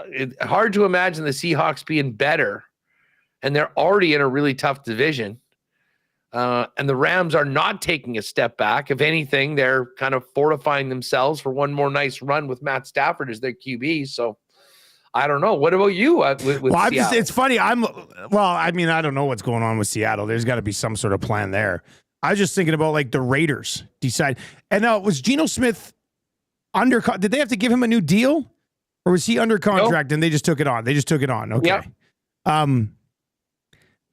it's hard to imagine the Seahawks being better, and they're already in a really tough division. And the Rams are not taking a step back. If anything, they're kind of fortifying themselves for one more nice run with Matt Stafford as their QB. So I don't know. What about you with Seattle? It's funny. I don't know what's going on with Seattle. There's got to be some sort of plan there. I was just thinking about like the Raiders decide. And was Geno Smith under? Did they have to give him a new deal, or was he under contract and they just took it on? They just took it on. Okay. Yep.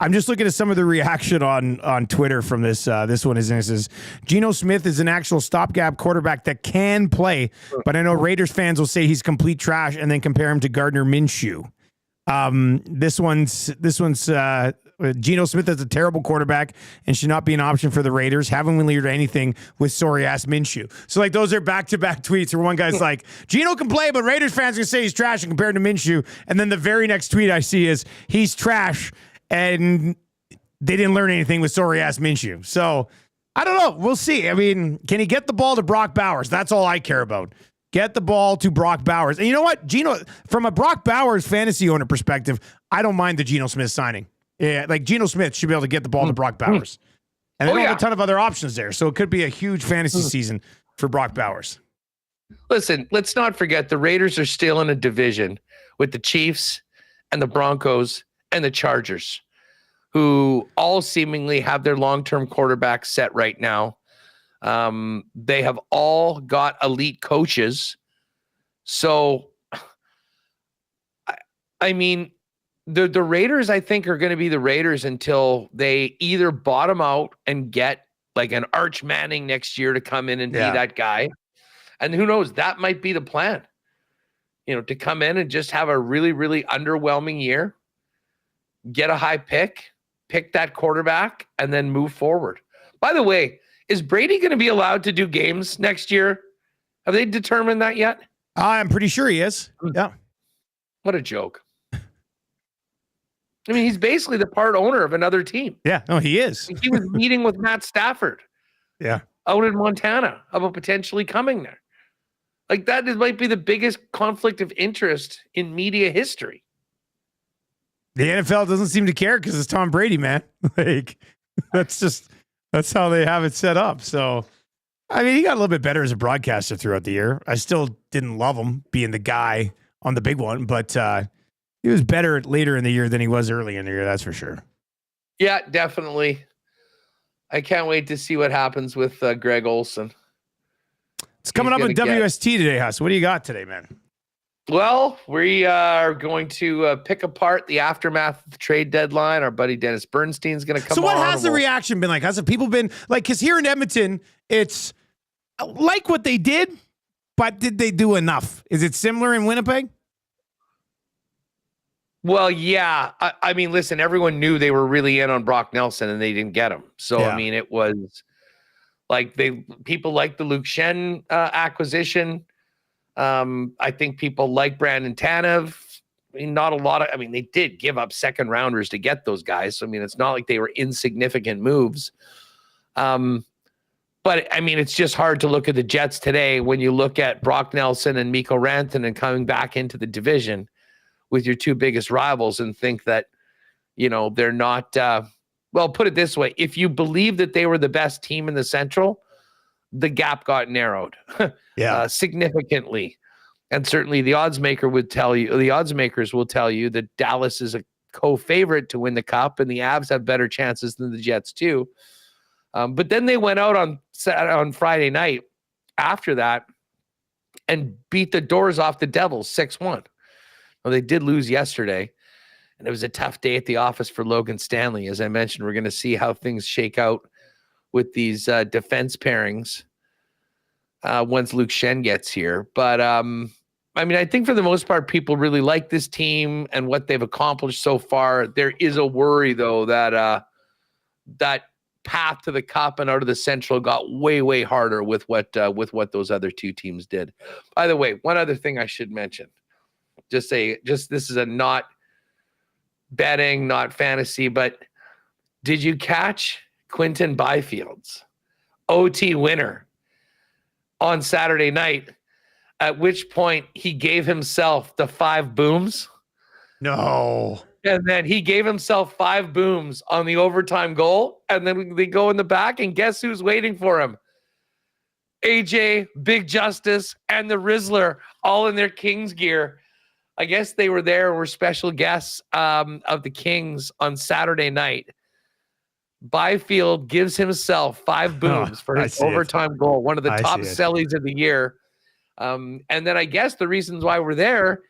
I'm just looking at some of the reaction on Twitter from this. This one says Geno Smith is an actual stopgap quarterback that can play, but I know Raiders fans will say he's complete trash and then compare him to Gardner Minshew. This one's Geno Smith is a terrible quarterback and should not be an option for the Raiders. Haven't really heard anything with sorry ass Minshew. So like those are back-to-back tweets where one guy's like, Geno can play, but Raiders fans are gonna say he's trash and compared to Minshew. And then the very next tweet I see is he's trash and they didn't learn anything with sorry ass Minshew. So I don't know. We'll see. I mean, can he get the ball to Brock Bowers? That's all I care about. Get the ball to Brock Bowers. And you know what? Geno, from a Brock Bowers fantasy owner perspective, I don't mind the Geno Smith signing. Yeah, like Geno Smith should be able to get the ball to Brock Bowers. And they don't have a ton of other options there. So it could be a huge fantasy season for Brock Bowers. Listen, let's not forget the Raiders are still in a division with the Chiefs and the Broncos and the Chargers, who all seemingly have their long-term quarterbacks set right now. They have all got elite coaches. So, I mean, the Raiders, I think, are going to be the Raiders until they either bottom out and get like an Arch Manning next year to come in and be that guy, And who knows, that might be the plan, to come in and just have a really, really underwhelming year, get a high pick that quarterback, and then move forward. By the way, is Brady going to be allowed to do games next year? Have they determined that yet? I'm pretty sure he is. Yeah. What a joke. I mean, he's basically the part owner of another team. Yeah, no, he is. He was meeting with Matt Stafford. Yeah. Out in Montana about potentially coming there. Like that might be the biggest conflict of interest in media history. The NFL doesn't seem to care because it's Tom Brady, man. Like that's how they have it set up. So, I mean, he got a little bit better as a broadcaster throughout the year. I still didn't love him being the guy on the big one, but he was better later in the year than he was early in the year. That's for sure. Yeah, definitely. I can't wait to see what happens with Greg Olson. It's coming up on WST today, Huss. What do you got today, man? Well, we are going to pick apart the aftermath of the trade deadline. Our buddy Dennis Bernstein's going to come on. So what has the reaction been like? Has people been like, because here in Edmonton, it's like what they did, but did they do enough? Is it similar in Winnipeg? Well, yeah. I mean, listen, everyone knew they were really in on Brock Nelson and they didn't get him. So, yeah. I mean, it was like people liked the Luke Shen acquisition. I think people like Brandon Tanev. I mean, not a lot of, they did give up second rounders to get those guys. So, I mean, it's not like they were insignificant moves. But I mean, it's just hard to look at the Jets today when you look at Brock Nelson and Mikko Rantanen coming back into the division with your two biggest rivals and think that, they're not, well, put it this way. If you believe that they were the best team in the Central, the gap got narrowed significantly. And certainly the oddsmakers will tell you that Dallas is a co-favorite to win the cup and the Avs have better chances than the Jets too. But then they went out on Friday night after that and beat the doors off the Devils 6-1. Well, they did lose yesterday, and it was a tough day at the office for Logan Stanley. As I mentioned, we're going to see how things shake out with these defense pairings once Luke Shen gets here. But, I think for the most part, people really like this team and what they've accomplished so far. There is a worry, though, that that path to the cup and out of the Central got way, way harder with what those other two teams did. By the way, one other thing I should mention. This is a not betting, not fantasy, but did you catch Quinton Byfield's OT winner on Saturday night? At which point he gave himself the 5 booms. No. And then he gave himself 5 booms on the overtime goal. And then they go in the back and guess who's waiting for him? AJ, Big Justice, and the Rizzler all in their Kings gear. I guess they were special guests of the Kings on Saturday night. Byfield gives himself 5 booms for his overtime goal, one of the top sellies of the year. And then I guess the reasons why we're there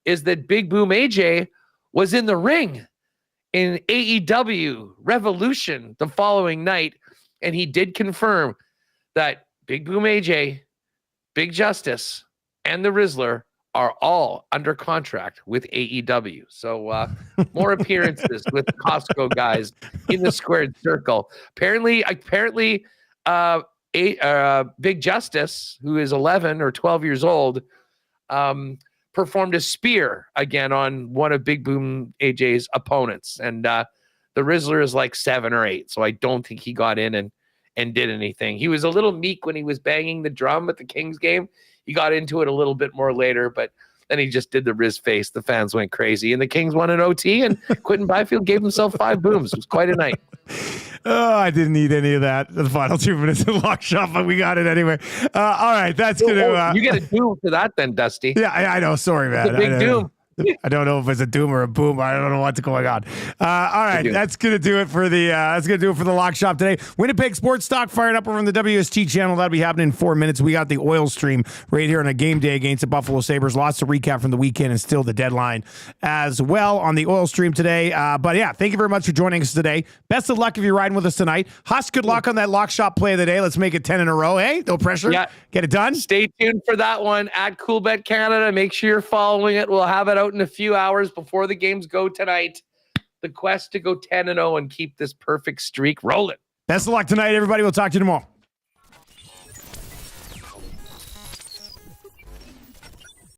is that Big Boom AJ was in the ring in AEW Revolution the following night, and he did confirm that Big Boom AJ, Big Justice, and the Rizzler are all under contract with AEW. So more appearances with Costco guys in the squared circle. Apparently, Big Justice, who is 11 or 12 years old, performed a spear again on one of Big Boom AJ's opponents. And the Rizzler is like 7 or 8. So I don't think he got in and did anything. He was a little meek when he was banging the drum at the Kings game. He got into it a little bit more later, but then he just did the Riz face. The fans went crazy, and the Kings won an OT, and Quinton Byfield gave himself 5 booms. It was quite a night. Oh, I didn't need any of that. The final 2 minutes of lock shop, but we got it anyway. All right, that's going to... You get a doom for that then, Dusty. Yeah, I know. Sorry, man. It's a big doom. I don't know if it's a doom or a boom. I don't know what's going on. All right, that's gonna do it for the Lock Shop today. Winnipeg Sports Talk fired up over on the WST channel. That'll be happening in 4 minutes. We got the oil stream right here on a game day against the Buffalo Sabres. Lots to recap from the weekend and still the deadline as well on the oil stream today. But yeah, thank you very much for joining us today. Best of luck if you're riding with us tonight. Huss, good luck on that Lock Shop play of the day. Let's make it 10 in a row. Hey, no pressure. Yeah. Get it done. Stay tuned for that one at Coolbet Canada. Make sure you're following it. We'll have it out in a few hours before the games go tonight. The quest to go 10-0 and keep this perfect streak rolling. Best of luck tonight, everybody. We'll talk to you tomorrow.